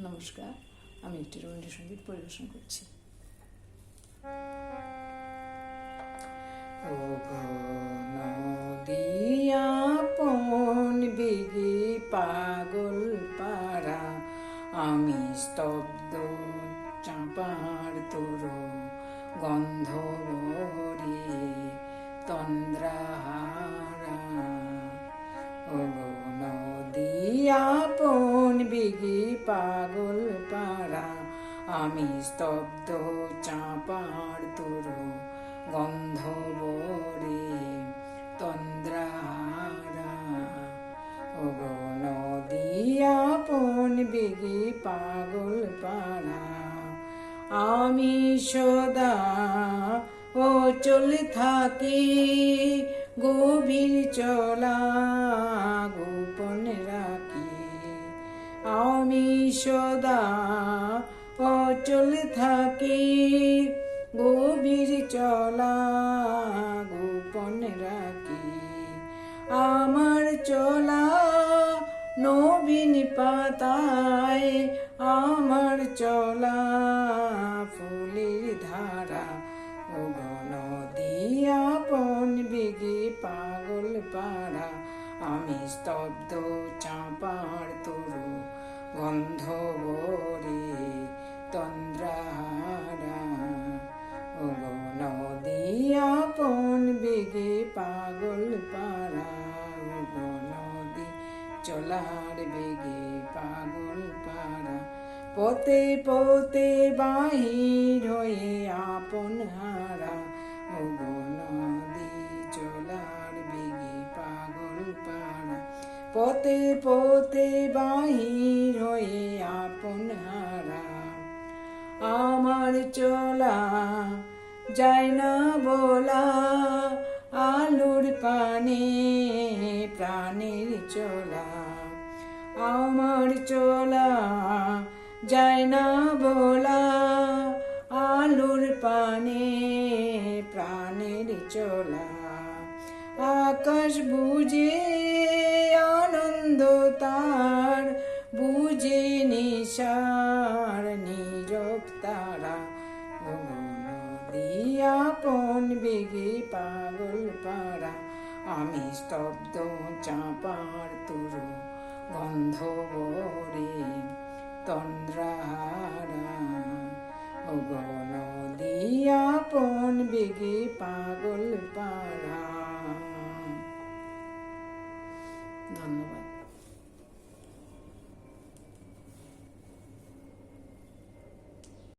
নমস্কার, আমি একটি রবীন্দ্রসঙ্গীত পরিবেশন করছি। নদিয়া আপন বেগে পাগল পারা, আমি স্তব্ধ চাঁপার তোর গন্ধ ভরে তন্দ্রাহারা। নদিয়া আপন বেগে পাগল পারা, আমি স্তব্ধ চাঁপার তোর গন্ধ ভরে তন্দ্রাহারা। নদিয়া আপন বেগে পাগল পারা, আমি সদা অচল থাকি গভীর চলা গোপন রাখি। আমি সদা অচল থাকি গভীর চলা গোপন রাখি। আমার চলা নবীন পাতায়, আমার চলা ফুলের ধারা। নদিয়া আপন বেগে পাগল পারা, আমি স্তব্ধ চাঁপার তোর গন্ধ ভরে তন্দ্রাহারা। নদিয়া আপন বেগে পাগল পারা, নদী চলার বেগে পাগল পারা। পথে পথে বাহির হয়ে আপন হারা, নদী চলার বেগে পাগল পারা। পথে পথে বাহির হয়ে আপন হারা। আমার চলা যায় না বলা, আলোর পানে প্রাণের চলা। আমার চলা যায় না বলা, আলোর পানে প্রাণের চলা। আকাশ বুঝে আনন্দ তার, বুঝে নিশার নীরব তারা। নদিয়া আপন বেগে পাগল পারা, আমি স্তব্ধ চাঁপার তোর গন্ধ ভরে তন্দ্রাহারা। নদিয়া আপন বেগে পাগল পারা।